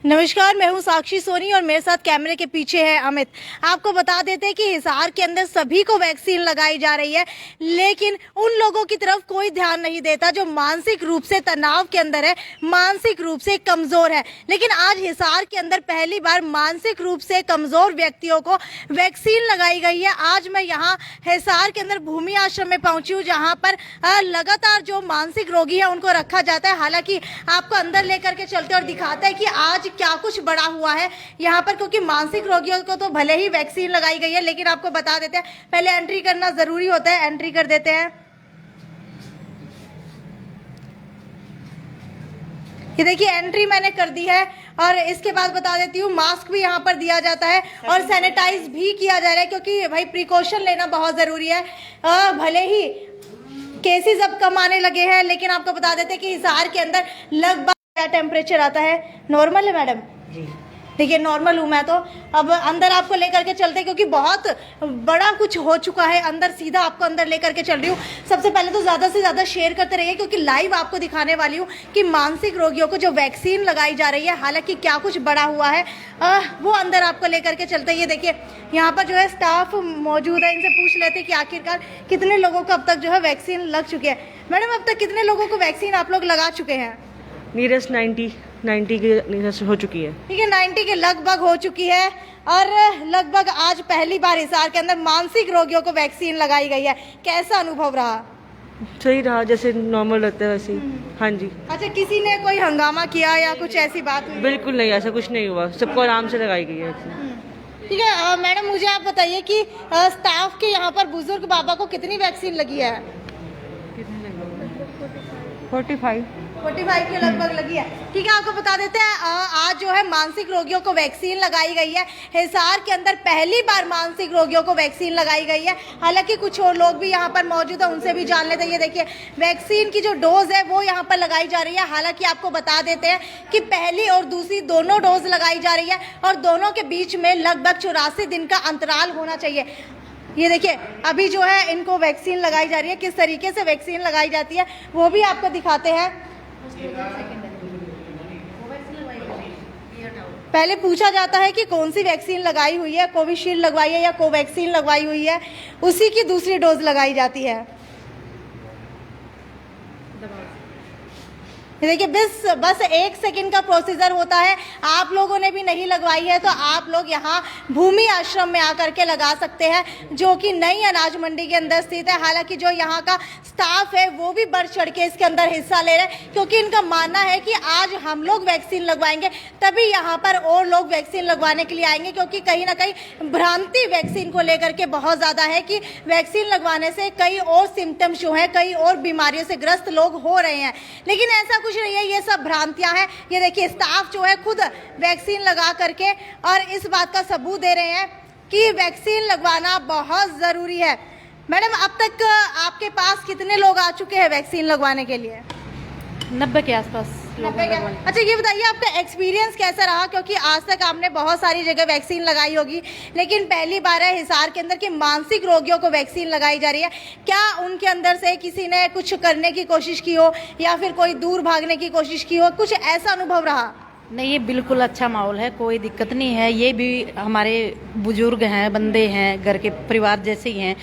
नमस्कार, मैं हूं साक्षी सोनी और मेरे साथ कैमरे के पीछे है अमित। आपको बता देते हैं कि हिसार के अंदर सभी को वैक्सीन लगाई जा रही है, लेकिन उन लोगों की तरफ कोई ध्यान नहीं देता जो मानसिक रूप से तनाव के अंदर है, मानसिक रूप से कमजोर है। लेकिन आज हिसार के अंदर पहली बार मानसिक रूप से कमजोर व्यक्तियों को वैक्सीन लगाई गई है। आज मैं यहाँ हिसार के अंदर भूमि आश्रम में पहुंची हूँ, जहाँ पर लगातार जो मानसिक रोगी है उनको रखा जाता है। हालांकि आपको अंदर लेकर के चलते और दिखाते हैं कि आज क्या कुछ बड़ा हुआ है यहाँ पर, क्योंकि मानसिक रोगियों को तो भले ही वैक्सीन लगाई गई है, लेकिन आपको बता देते हैं पहले एंट्री करना जरूरी होता है। एंट्री कर देते हैं। ये देखिए एंट्री मैंने कर दी है और इसके बाद बता देती हूँ मास्क भी यहाँ पर दिया जाता है और सैनिटाइज भी किया जा रहा है, क्योंकि भाई प्रिकॉशन लेना बहुत जरूरी है। भले ही केसेस अब कम आने लगे हैं, लेकिन आपको बता देते हैं कि हिसार के अंदर लगभग क्या टेम्परेचर आता है। नॉर्मल है मैडम जी? देखिए नॉर्मल हूँ मैं तो। अब अंदर आपको लेकर के चलते, क्योंकि बहुत बड़ा कुछ हो चुका है अंदर। सीधा आपको अंदर लेकर के चल रही हूँ। सबसे पहले तो ज़्यादा से ज़्यादा शेयर करते रहिए, क्योंकि लाइव आपको दिखाने वाली हूँ कि मानसिक रोगियों को जो वैक्सीन लगाई जा रही है, हालांकि क्या कुछ बड़ा हुआ है वो अंदर आपको लेकर के चलते। ये देखिए यहाँ पर जो है स्टाफ मौजूद है, इनसे पूछ लेते हैं कि आखिरकार कितने लोगों को अब तक जो है वैक्सीन लग चुकी है। मैडम अब तक कितने लोगों को वैक्सीन आप लोग लगा चुके हैं? नीयरेस्ट 90 के नीयरेस्ट हो चुकी है। ठीक है, 90 के लगभग हो चुकी है और लगभग आज पहली बार हिसार के अंदर मानसिक रोगियों को वैक्सीन लगाई गई है। कैसा अनुभव रहा? सही रहा, जैसे नॉर्मल रहता है वैसे। हाँ जी। अच्छा, किसी ने कोई हंगामा किया या कुछ ऐसी बात हुई? बिल्कुल नहीं, ऐसा कुछ नहीं हुआ, सबको आराम से लगाई गई है। ठीक है मैडम, मुझे आप बताइए कि स्टाफ के यहाँ पर बुजुर्ग बाबा को कितनी वैक्सीन लगी है? 45 के लगभग लगी है। ठीक है, आपको बता देते हैं आज जो है मानसिक रोगियों को वैक्सीन लगाई गई है। हिसार के अंदर पहली बार मानसिक रोगियों को वैक्सीन लगाई गई है। हालांकि कुछ और लोग भी यहाँ पर मौजूद है, उनसे भी जान लेते हैं। ये देखिए वैक्सीन की जो डोज है वो यहाँ पर लगाई जा रही है। हालांकि आपको बता देते हैं कि पहली और दूसरी दोनों डोज लगाई जा रही है और दोनों के बीच में लगभग 84 दिन का अंतराल होना चाहिए। ये देखिए अभी जो है इनको वैक्सीन लगाई जा रही है। किस तरीके से वैक्सीन लगाई जाती है वो भी आपको दिखाते हैं। पहले पूछा जाता है कि कौन सी वैक्सीन लगाई हुई है, कोविशील्ड लगवाई है या कोवैक्सीन लगवाई हुई है, उसी की दूसरी डोज लगाई जाती है। देखिए बस 1 सेकंड का प्रोसीजर होता है। आप लोगों ने भी नहीं लगवाई है तो आप लोग यहाँ भूमि आश्रम में आकर के लगा सकते हैं, जो कि नई अनाज मंडी के अंदर स्थित है। हालांकि जो यहाँ का स्टाफ है वो भी बढ़ चढ़ के इसके अंदर हिस्सा ले रहे हैं, क्योंकि इनका मानना है कि आज हम लोग वैक्सीन लगवाएंगे तभी यहाँ पर और लोग वैक्सीन लगवाने के लिए आएंगे, क्योंकि कहीं ना कहीं भ्रांति वैक्सीन को लेकर के बहुत ज़्यादा है कि वैक्सीन लगवाने से कई और सिम्टम्स जो हैं, कई और बीमारियों से ग्रस्त लोग हो रहे हैं। लेकिन ऐसा कुछ नहीं है, ये सब भ्रांतियां हैं। ये देखिए स्टाफ जो है खुद वैक्सीन लगा करके और इस बात का सबूत दे रहे हैं कि वैक्सीन लगवाना बहुत ज़रूरी है। मैडम अब तक आपके पास कितने लोग आ चुके हैं वैक्सीन लगवाने के लिए? 90 के आसपास। 90 के। अच्छा ये बताइए आपका एक्सपीरियंस कैसा रहा, क्योंकि आज तक आपने बहुत सारी जगह वैक्सीन लगाई होगी, लेकिन पहली बार है हिसार के अंदर कि मानसिक रोगियों को वैक्सीन लगाई जा रही है। क्या उनके अंदर से किसी ने कुछ करने की कोशिश की हो या फिर कोई दूर भागने की कोशिश की हो, कुछ ऐसा अनुभव रहा? नहीं, ये बिल्कुल अच्छा माहौल है, कोई दिक्कत नहीं है। ये भी हमारे बुजुर्ग हैं, बंदे हैं, घर के परिवार जैसे ही हैं।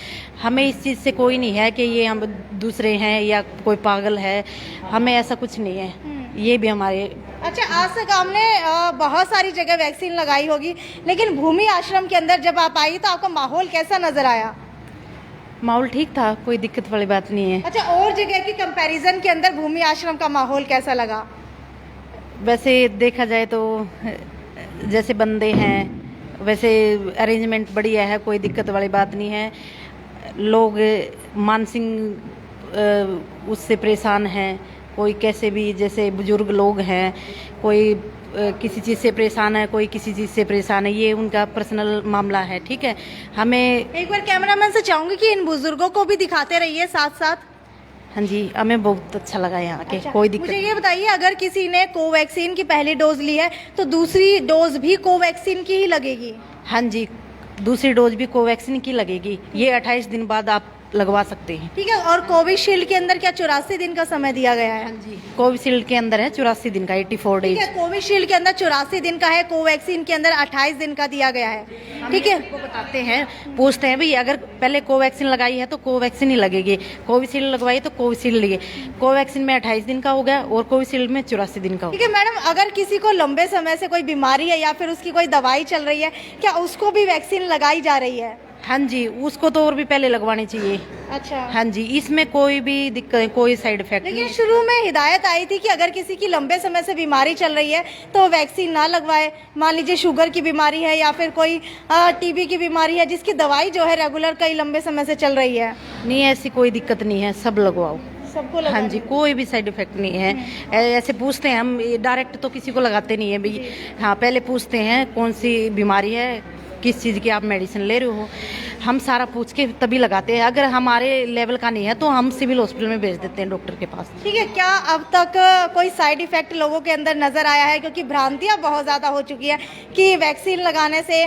हमें इस चीज़ से कोई नहीं है कि ये हम दूसरे हैं या कोई पागल है, हमें ऐसा कुछ नहीं है। ये भी हमारे। अच्छा, आज तक आपने बहुत सारी जगह वैक्सीन लगाई होगी, लेकिन भूमि आश्रम के अंदर जब आप आई तो आपका माहौल कैसा नजर आया? माहौल ठीक था, कोई दिक्कत वाली बात नहीं है। अच्छा, और जगह की कंपैरिजन के अंदर भूमि आश्रम का माहौल कैसा लगा? वैसे देखा जाए तो जैसे बंदे हैं वैसे अरेंजमेंट बढ़िया है, कोई दिक्कत वाली बात नहीं है। लोग मानसिक उससे परेशान हैं, कोई कैसे भी, जैसे बुजुर्ग लोग हैं, कोई किसी चीज़ से परेशान है, कोई किसी चीज़ से परेशान है, ये उनका पर्सनल मामला है। ठीक है, हमें एक बार कैमरामैन से चाहूंगी कि इन बुजुर्गों को भी दिखाते रहिए साथ साथ। हाँ जी, हमें बहुत अच्छा लगा यहाँ के। अच्छा, कोई दिक्कत। मुझे ये बताइए अगर किसी ने कोवैक्सीन की पहली डोज ली है तो दूसरी डोज भी कोवैक्सीन की ही लगेगी? हाँ जी, दूसरी डोज भी कोवैक्सीन की लगेगी। ये 28 दिन बाद आप लगवा सकते हैं। ठीक है, और कोविशील्ड के अंदर क्या 84 दिन का समय दिया गया है? कोविशील्ड के अंदर है 84 दिन का, 84 ठीक डेज। है, कोविशील्ड के अंदर 84 दिन का है, कोवैक्सीन के अंदर 28 दिन का दिया गया है। ठीक है, को बताते हैं, पूछते हैं भाई अगर पहले कोवैक्सीन लगाई है तो कोवैक्सीन ही लगेगी, कोविशील्ड लगवाई तो कोविशील्ड लगे। कोवैक्सीन में 28 दिन का हो गया और कोविशील्ड में 84 दिन का हो ठीक है मैडम, अगर किसी को लंबे समय से कोई बीमारी है या फिर उसकी कोई दवाई चल रही है, क्या उसको भी वैक्सीन लगाई जा रही है? हाँ जी, उसको तो और भी पहले लगवानी चाहिए। अच्छा, हाँ जी, इसमें कोई भी दिक्कत, कोई साइड इफेक्ट लेकिन नहीं। शुरू में हिदायत आई थी कि अगर किसी की लंबे समय से बीमारी चल रही है तो वैक्सीन ना लगवाए। मान लीजिए शुगर की बीमारी है या फिर कोई टीबी की बीमारी है जिसकी दवाई जो है रेगुलर कई लंबे समय से चल रही है। नहीं, ऐसी कोई दिक्कत नहीं है, सब लगवाओ। सबको हाँ जी, कोई भी साइड इफेक्ट नहीं है। ऐसे पूछते हैं हम, डायरेक्ट तो किसी को लगाते नहीं है भाई। हाँ, पहले पूछते हैं कौन सी बीमारी है, किस चीज़ की आप मेडिसिन ले रहे हो, हम सारा पूछ के तभी लगाते हैं। अगर हमारे लेवल का नहीं है तो हम सिविल हॉस्पिटल में भेज देते हैं डॉक्टर के पास। ठीक है, क्या अब तक कोई साइड इफेक्ट लोगों के अंदर नजर आया है? क्योंकि भ्रांतियां बहुत ज़्यादा हो चुकी है कि वैक्सीन लगाने से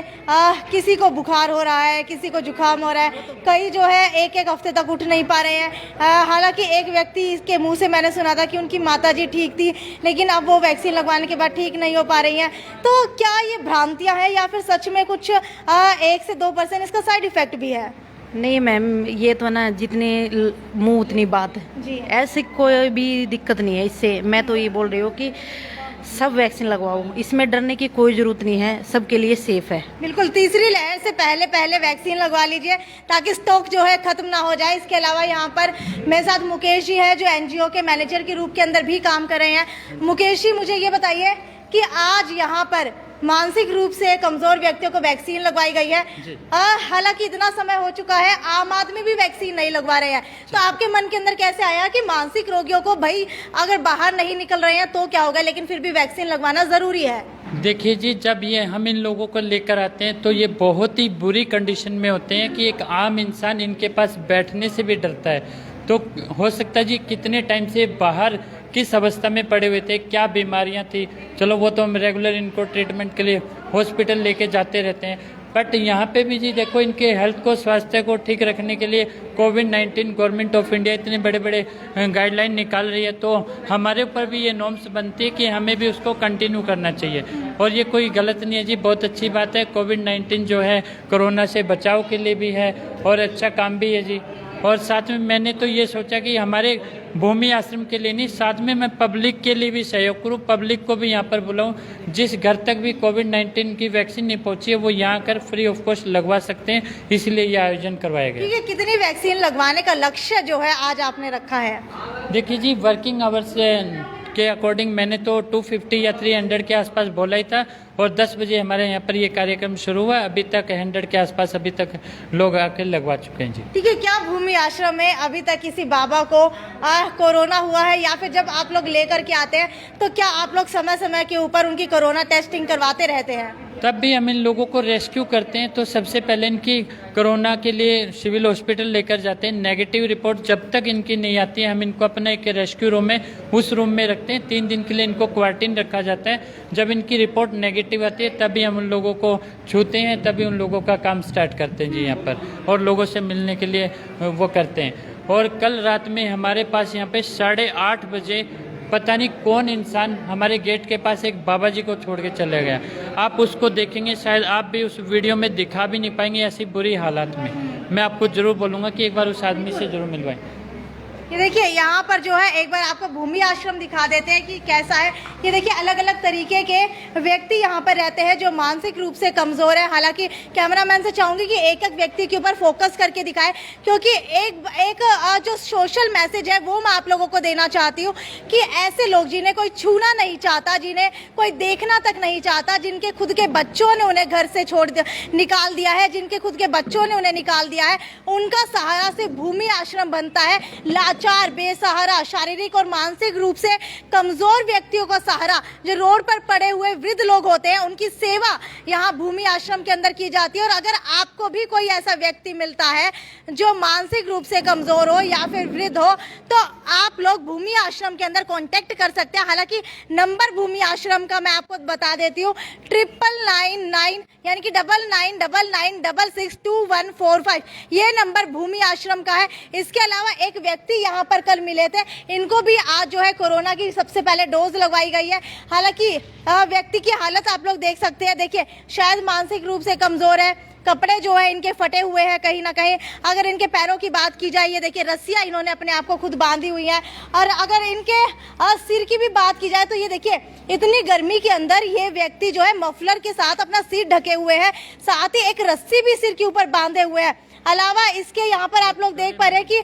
किसी को बुखार हो रहा है, किसी को जुकाम हो रहा है, कई जो है एक एक हफ्ते तक उठ नहीं पा रहे हैं। हालांकि एक व्यक्ति के मुंह से मैंने सुना था कि उनकी माताजी ठीक थी लेकिन अब वो वैक्सीन लगवाने के बाद ठीक नहीं हो पा रही हैं। तो क्या ये भ्रांतियां हैं या फिर सच में कुछ 1 से 2% इसका साइड इफेक्ट भी है? नहीं मैम, ये तो ना जितने मुंह उतनी बात जी। ऐसी कोई भी दिक्कत नहीं है इससे। मैं तो ये बोल रही हूँ कि सब वैक्सीन लगवाओ, इसमें डरने की कोई जरूरत नहीं है, सबके लिए सेफ है। बिल्कुल, तीसरी लहर से पहले वैक्सीन लगवा लीजिए ताकि स्टॉक जो है खत्म ना हो जाए। इसके अलावा यहाँ पर मेरे साथ मुकेश जी है जो एनजीओ के मैनेजर के रूप के अंदर भी काम कर रहे हैं। मुकेश जी, मुझे ये बताइए कि आज यहाँ पर मानसिक रूप से कमजोर व्यक्तियों को वैक्सीन लगवाई गई है। हालांकि इतना समय हो चुका है, आम आदमी भी वैक्सीन नहीं लगवा रहे हैं, तो आपके मन के अंदर कैसे आया कि मानसिक रोगियों को भाई अगर बाहर नहीं निकल रहे हैं तो क्या होगा, लेकिन फिर भी वैक्सीन लगवाना जरूरी है? देखिए जी, जब ये हम इन लोगों को लेकर आते हैं तो ये बहुत ही बुरी कंडीशन में होते हैं कि एक आम इंसान इनके पास बैठने से भी डरता है। तो हो सकता है जी कितने टाइम से बाहर किस अवस्था में पड़े हुए थे, क्या बीमारियां थी, चलो वो तो हम रेगुलर इनको ट्रीटमेंट के लिए हॉस्पिटल लेके जाते रहते हैं। बट यहाँ पे भी जी देखो, इनके हेल्थ को, स्वास्थ्य को ठीक रखने के लिए कोविड-19 गवर्नमेंट ऑफ इंडिया इतने बड़े बड़े गाइडलाइन निकाल रही है, तो हमारे ऊपर भी ये नॉर्म्स बनती है कि हमें भी उसको कंटिन्यू करना चाहिए। और ये कोई गलत नहीं है जी, बहुत अच्छी बात है। कोविड-19 जो है कोरोना से बचाव के लिए भी है और अच्छा काम भी है जी। और साथ में मैंने तो ये सोचा कि हमारे भूमि आश्रम के लिए नहीं, साथ में मैं पब्लिक के लिए भी सहयोग करूँ, पब्लिक को भी यहाँ पर बुलाऊँ। जिस घर तक भी कोविड-19 की वैक्सीन नहीं पहुँची है वो यहाँ कर फ्री ऑफ कॉस्ट लगवा सकते हैं, इसलिए ये आयोजन करवाया गया। ठीक है, कितनी वैक्सीन लगवाने का लक्ष्य जो है आज आपने रखा है? देखिए जी, वर्किंग आवर्स के अकॉर्डिंग मैंने तो 250 या 300 के आसपास बोला ही था और 10 बजे हमारे यहाँ पर ये कार्यक्रम शुरू हुआ। अभी तक 100 के आसपास अभी तक लोग आके लगवा चुके हैं जी। ठीक है, क्या भूमि आश्रम में अभी तक किसी बाबा को कोरोना हुआ है या फिर जब आप लोग लेकर के आते हैं तो क्या आप लोग समय समय के ऊपर उनकी कोरोना टेस्टिंग करवाते रहते हैं? तब भी हम इन लोगों को रेस्क्यू करते हैं तो सबसे पहले इनकी कोरोना के लिए सिविल हॉस्पिटल लेकर जाते हैं। नेगेटिव रिपोर्ट जब तक इनकी नहीं आती है हम इनको अपना एक रेस्क्यू रूम में, उस रूम में रखते हैं। 3 दिन के लिए इनको क्वारंटीन रखा जाता है। जब इनकी रिपोर्ट नेगेटिव आती है तभी हम उन लोगों को छूते हैं, तभी उन लोगों का काम स्टार्ट करते हैं जी यहाँ पर, और लोगों से मिलने के लिए वो करते हैं। और कल रात में हमारे पास यहाँ पे 8:30 बजे पता नहीं कौन इंसान हमारे गेट के पास एक बाबा जी को छोड़ के चले गया। आप उसको देखेंगे, शायद आप भी उस वीडियो में दिखा भी नहीं पाएंगे, ऐसी बुरी हालात में। मैं आपको जरूर बोलूँगा कि एक बार उस आदमी से जरूर मिलवाएं। ये देखिए यहाँ पर जो है एक बार आपको भूमि आश्रम दिखा देते हैं कि कैसा है। ये देखिए अलग अलग तरीके के व्यक्ति यहाँ पर रहते हैं जो मानसिक रूप से कमजोर है। हालांकि कैमरामैन से चाहूंगी कि एक एक व्यक्ति के ऊपर फोकस करके दिखाए, क्योंकि एक जो सोशल मैसेज है वो मैं आप लोगों को देना चाहती हूँ कि ऐसे लोग जिन्हें कोई छूना नहीं चाहता, जिन्हें कोई देखना तक नहीं चाहता, जिनके खुद के बच्चों ने उन्हें घर से निकाल दिया है, जिनके खुद के बच्चों ने उन्हें निकाल दिया है, उनका सहारा से भूमि आश्रम बनता है। लाचार, बेसहारा, शारीरिक और मानसिक रूप से कमजोर व्यक्तियों का सहारा, जो रोड पर पड़े हुए वृद्ध लोग होते हैं, उनकी सेवा यहाँ भूमि आश्रम के अंदर की जाती है। और अगर आपको भी कोई ऐसा व्यक्ति मिलता है जो मानसिक रूप से कमजोर हो या फिर वृद्ध हो, तो आप लोग भूमि आश्रम के अंदर कांटेक्ट कर सकते हैं। हालांकि नंबर भूमि आश्रम का मैं आपको बता देती हूँ, 9999 यानी कि 9999662145 ये नंबर भूमि आश्रम का है। इसके अलावा एक व्यक्ति यहाँ पर कल मिले थे, इनको भी आज जो है कोरोना की सबसे पहले डोज लगवाई गई है। हालांकि व्यक्ति की हालत आप लोग देख सकते हैं, देखिए शायद मानसिक रूप से कमजोर है, कपड़े जो है इनके फटे हुए हैं कहीं ना कहीं। अगर इनके पैरों की बात की जाए, ये देखिए रस्सियां इन्होंने अपने आप को खुद बांधी हुई हैं। और अगर इनके सिर की भी बात की जाए तो ये देखिए इतनी गर्मी के अंदर ये व्यक्ति जो है मफलर के साथ अपना सिर ढके हुए हैं, साथ ही एक रस्सी भी सिर के ऊपर बांधे हुए हैं। अलावा इसके यहाँ पर आप लोग देख पा रहे हैं कि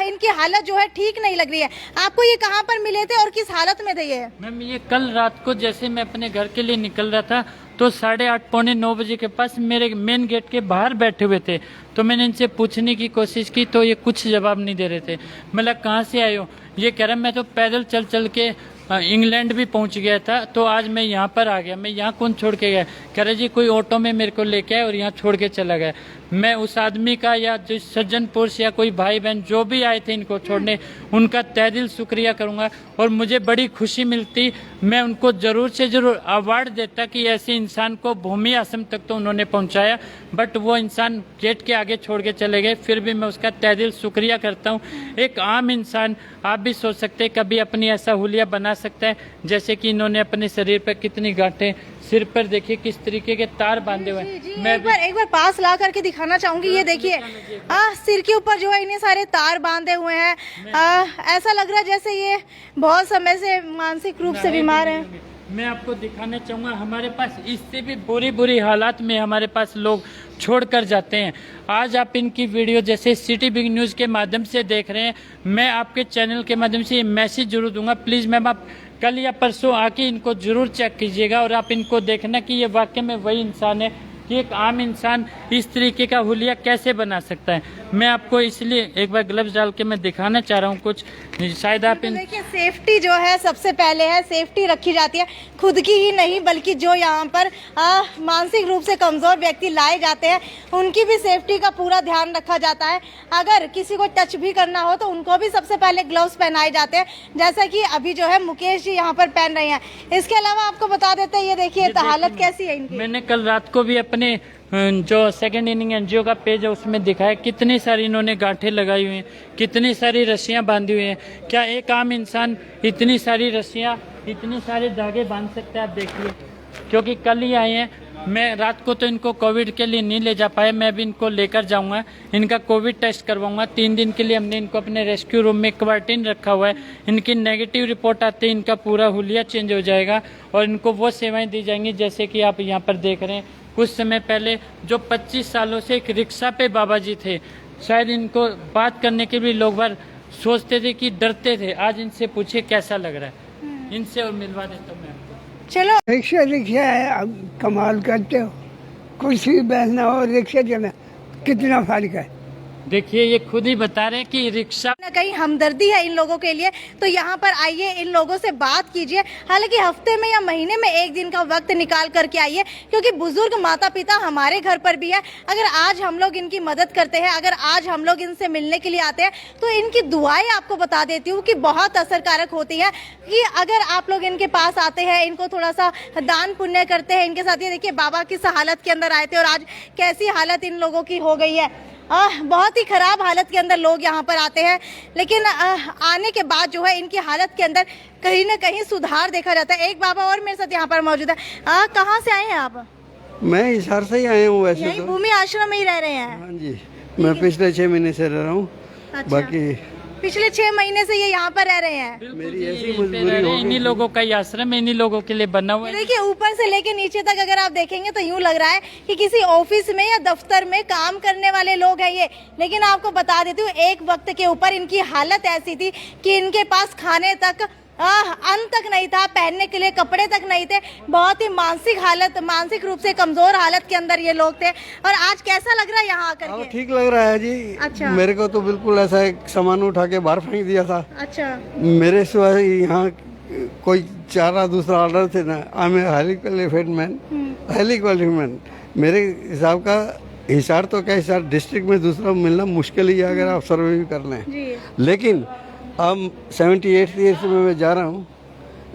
इनकी हालत जो है ठीक नहीं लग रही है। आपको ये कहाँ पर मिले थे और किस हालत में थे ये? मैम ये कल रात को जैसे मैं अपने घर के लिए निकल रहा था तो 8:30 पौने 9 बजे के पास मेरे मेन गेट के बाहर बैठे हुए थे। तो मैंने इनसे पूछने की कोशिश की तो ये कुछ जवाब नहीं दे रहे थे। मतलब कहाँ से आए हो? ये कह रहा मैं तो पैदल चल चल के इंग्लैंड भी पहुंच गया था, तो आज मैं यहाँ पर आ गया। मैं यहाँ कौन छोड़ के गया? कह रहे जी कोई ऑटो में मेरे को लेके आए और यहाँ छोड़ के चला गया। मैं उस आदमी का या जो सज्जन पुरुष या कोई भाई बहन जो भी आए थे इनको छोड़ने, उनका तहे दिल शुक्रिया करूँगा। और मुझे बड़ी खुशी मिलती, मैं उनको ज़रूर से ज़रूर अवार्ड देता कि ऐसे इंसान को भूमि आश्रम तक तो उन्होंने पहुँचाया, बट वो इंसान गेट के आगे छोड़ के चले गए। फिर भी मैं उसका तहे दिल शुक्रिया करता हूँ। एक आम इंसान, आप भी सोच सकते हैं कभी अपनी ऐसा हुलिया बना सकता है, जैसे कि इन्होंने अपने शरीर पर कितनी गांठें, सिर पर देखिए किस तरीके के तार बांधे हुए हैं। मैं एक बार पास ला करके दिखाना चाहूंगी। ये देखिए सिर के ऊपर जो है इन्हें सारे तार बांधे हुए हैं। ऐसा लग रहा है जैसे ये बहुत समय से मानसिक रूप से बीमार है। मैं आपको दिखाना चाहूँगा, हमारे पास इससे भी बुरी हालात में हमारे पास लोग छोड़ कर जाते हैं। आज आप इनकी वीडियो जैसे सिटी बिग न्यूज़ के माध्यम से देख रहे हैं, मैं आपके चैनल के माध्यम से ये मैसेज जरूर दूंगा, प्लीज़ मैम आप कल या परसों आके इनको जरूर चेक कीजिएगा और आप इनको देखना कि ये वाकई में वही इंसान है कि एक आम इंसान इस तरीके का हुलिया कैसे बना सकता है। मैं आपको इसलिए एक बार ग्लव्स डाल के मैं दिखाना चाह रहा हूँ कुछ, शायद आप देखिए सेफ्टी जो है सबसे पहले है, सेफ्टी रखी जाती है खुद की ही नहीं बल्कि जो यहाँ पर मानसिक रूप से कमजोर व्यक्ति लाए जाते हैं उनकी भी सेफ्टी का पूरा ध्यान रखा जाता है। अगर किसी को टच भी करना हो तो उनको भी सबसे पहले ग्लव्स पहनाए जाते हैं, जैसा कि अभी जो है मुकेश जी यहाँ पर पहन रहे हैं। इसके अलावा आपको बता देते हैं, ये देखिए हालत कैसी है इनकी। मैंने कल रात को भी अपने जो सेकंड इनिंग एनजीओ का पेज है उसमें दिखाया कितनी सारी इन्होंने गांठें लगाई हुई हैं, कितनी सारी रस्सियां बांधी हुई हैं। क्या एक आम इंसान इतनी सारी रस्सियां, इतने सारे धागे बांध सकता है? आप देखिए, क्योंकि कल ही आए हैं। मैं रात को तो इनको कोविड के लिए नहीं ले जा पाया, मैं भी इनको लेकर जाऊंगा, इनका कोविड टेस्ट करवाऊंगा। 3 दिन के लिए हमने इनको अपने रेस्क्यू रूम में क्वारंटीन रखा हुआ है। इनकी नेगेटिव रिपोर्ट आते ही इनका पूरा हुलिया चेंज हो जाएगा और इनको वो सेवाएं दी जाएंगी जैसे कि आप यहाँ पर देख रहे हैं। कुछ समय पहले जो 25 सालों से एक रिक्शा पे बाबा जी थे, शायद इनको बात करने के भी लोग बार सोचते थे कि डरते थे। आज इनसे पूछे कैसा लग रहा है, इनसे और मिलवा देता हूँ मैं आपको। चलो रिक्शा है, अब कमाल करते हो, कुर्सी पे बैठना और रिक्शा चलना कितना फर्क है। देखिए ये खुद ही बता रहे हैं कि रिक्शा ना कहीं हमदर्दी है इन लोगों के लिए, तो यहाँ पर आइए, इन लोगों से बात कीजिए। हालांकि हफ्ते में या महीने में एक दिन का वक्त निकाल करके आइए, क्योंकि बुजुर्ग माता पिता हमारे घर पर भी है। अगर आज हम लोग इनकी मदद करते हैं, अगर आज हम लोग इनसे मिलने के लिए आते हैं, तो इनकी दुआएं आपको बता देती हूँ कि बहुत असरकारक होती है। कि अगर आप लोग इनके पास आते हैं, इनको थोड़ा सा दान पुण्य करते हैं इनके साथ। ये देखिए बाबा किस हालत के अंदर आए थे और आज कैसी हालत इन लोगों की हो गई है। बहुत ही खराब हालत के अंदर लोग यहाँ पर आते हैं, लेकिन आने के बाद जो है इनकी हालत के अंदर कहीं ना कहीं सुधार देखा जाता है। एक बाबा और मेरे साथ यहाँ पर मौजूद है। कहाँ से आए हैं आप? मैं हिसार से ही आया हूँ वैसे यही तो। भूमि आश्रम में ही रह रहे हैं? हाँ जी, मैं पिछले 6 महीने से रह रहा हूँ। अच्छा। बाकी पिछले 6 महीने से ये यहाँ पर रह रहे हैं। मेरी ऐसी यहीं पे मजबूरी रह रहे हैं, हो इन्हीं गई। लोगों का ही आश्रम है, इन्हीं लोगों के लिए बना हुआ ये है। देखिए ऊपर से लेके नीचे तक अगर आप देखेंगे तो यूं लग रहा है कि किसी ऑफिस में या दफ्तर में काम करने वाले लोग हैं ये। लेकिन आपको बता देती हूँ, एक वक्त के ऊपर इनकी हालत ऐसी थी कि इनके पास खाने तक अन्न तक नहीं था, पहनने के लिए कपड़े तक नहीं थे। बहुत ही मानसिक रूप से कमजोर हालत के अंदर ये लोग थे। और आज कैसा लग रहा है यहाँ आकर के? ठीक लग रहा है जी। अच्छा। मेरे को तो बिल्कुल ऐसा एक सामान उठा के बाहर फेंक दिया था। अच्छा। मेरे सिवाय यहाँ कोई चारा दूसरा ऑर्डर थे ना। I am highly qualified man, highly qualified man. मेरे हिसाब का हिसार तो क्या, हिसार डिस्ट्रिक्ट में दूसरा मिलना मुश्किल ही है अगर आप सर्वे भी कर लें। लेकिन अब 78 ईयर्स में मैं जा रहा हूँ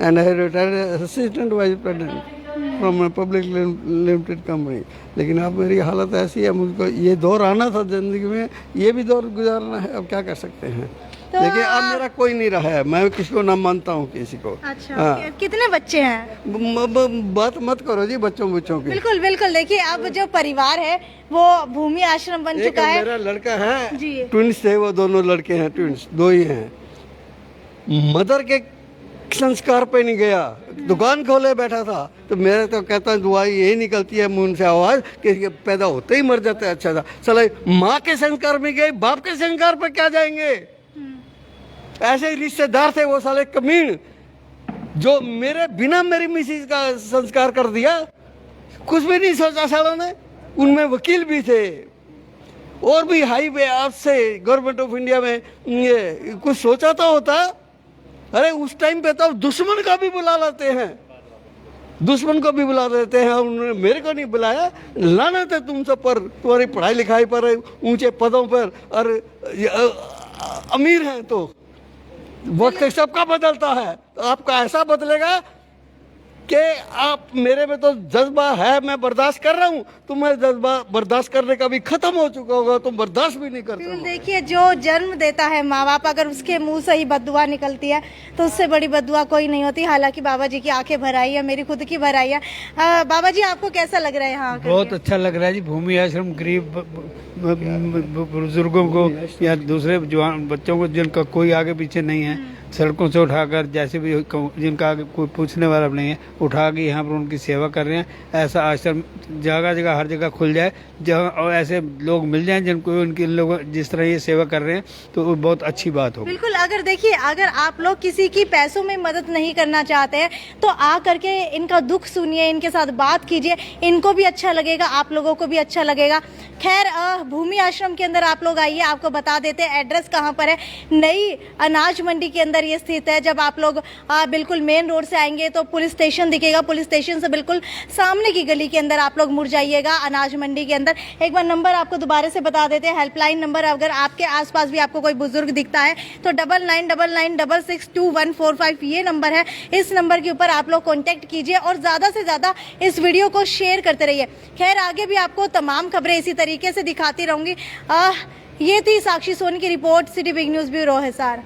and I retired assistant vice president from public limited company. लेकिन अब मेरी हालत ऐसी है, मुझको ये दौर आना था ज़िंदगी में, ये भी दौर गुजारना है। अब क्या कर सकते हैं। तो लेकिन अब मेरा कोई नहीं रहा है, मैं किसी को ना मानता हूँ किसी को। अच्छा। हाँ। कितने बच्चे हैं? बात मत करो जी बच्चों की। बिल्कुल बिल्कुल। देखिए अब जो परिवार है वो भूमि आश्रम बन एक चुका है। मेरा लड़का है जी। ट्विंस थे, वो दोनों लड़के हैं, ट्विंस दो ही हैं। मदर के संस्कार पे नहीं गया, दुकान खोले बैठा था। तो मेरे तो कहता है दुआ यही निकलती है मुंह से आवाज कि पैदा होते ही मर जाता है। अच्छा था चलो, माँ के संस्कार में गए, बाप के संस्कार पे क्या जाएंगे। ऐसे ही रिश्तेदार थे वो साले कमीन, जो मेरे बिना मेरी मिसेज का संस्कार कर दिया। कुछ भी नहीं सोचा सालों ने। उनमें वकील भी थे और भी हाई वे आपसे गवर्नमेंट ऑफ इंडिया में ये कुछ सोचा तो होता। अरे उस टाइम पे तो दुश्मन का भी बुला लेते हैं, दुश्मन को भी बुला देते हैं। उन्होंने मेरे को नहीं बुलाया। लानत है तुम सब पर, तुम्हारी पढ़ाई लिखाई पर, ऊंचे पदों पर, और अमीर हैं तो वक्त सबका बदलता है। तो आपका ऐसा बदलेगा कि आप, मेरे में तो जज्बा है, मैं बर्दाश्त कर रहा हूँ, तुम्हारा जज्बा बर्दाश्त करने का भी खत्म हो चुका होगा, तुम बर्दाश्त भी नहीं करते हो। देखिए जो जन्म देता है माँ बाप, अगर उसके मुंह से ही बद्दुआ निकलती है तो उससे बड़ी बद्दुआ कोई नहीं होती। हालांकि बाबा जी की आंखें भर आई है, मेरी खुद की भर आई है। बाबा जी आपको कैसा लग रहा है यहाँ आकर? बहुत अच्छा लग रहा है जी। भूमि आश्रम गरीब बुजुर्गों को या दूसरे जवान बच्चों को जिनका कोई आगे पीछे नहीं है, सड़कों से उठाकर, जैसे भी जिनका आगे कोई पूछने वाला नहीं है, उठा के यहाँ पर उनकी सेवा कर रहे हैं। ऐसा आश्रम जगह जगह हर जगह खुल जाए, जहाँ और ऐसे लोग मिल जाएं जिनको उनके लोग जिस तरह ये सेवा कर रहे हैं, तो वो बहुत अच्छी बात होगी। बिल्कुल। अगर देखिए, अगर आप लोग किसी की पैसों में मदद नहीं करना चाहते हैं तो आ करके इनका दुख सुनिए, इनके साथ बात कीजिए, इनको भी अच्छा लगेगा, आप लोगों को भी अच्छा लगेगा। खैर भूमि आश्रम के अंदर आप लोग आइए, आपको बता देते हैं एड्रेस कहाँ पर है। नई अनाज मंडी के अंदर ये स्थित है। जब आप लोग बिल्कुल मेन रोड से आएंगे तो पुलिस स्टेशन दिखेगा, पुलिस स्टेशन से बिल्कुल सामने की गली के अंदर आप लोग मुड़ जाइएगा, अनाज मंडी के अंदर। एक बार नंबर आपको दोबारा से बता देते हैं, हेल्पलाइन नंबर। अगर आपके आसपास भी आपको कोई बुजुर्ग दिखता है तो 9999662145 ये नंबर है। इस नंबर के ऊपर आप लोग कॉन्टेक्ट कीजिए और ज़्यादा से ज़्यादा इस वीडियो को शेयर करते रहिए। खैर आगे भी आपको तमाम खबरें इसी तरीके से दिखाती रहूंगी। ये थी साक्षी सोनी की report, city big news bureau Hisar.